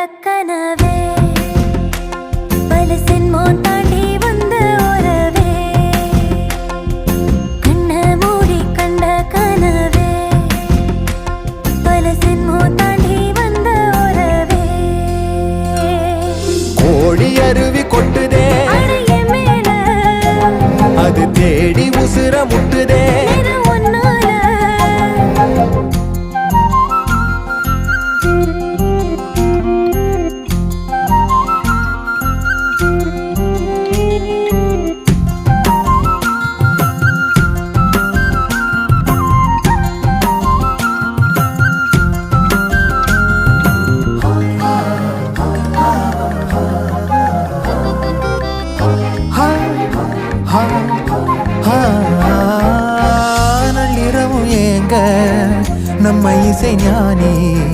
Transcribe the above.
கனவே பல சென்மோன் தாண்டி வந்த உறவே கண்ண மூடி கண்ட கனவே பல சென்மோன் தாண்டி வந்த உறவே கோடி அருவி கொட்டுதே அடைய மேல அது தேடி உசுர முட்டுதே நள்ளிரவும் ஏங்க நம்ம இசை ஞானி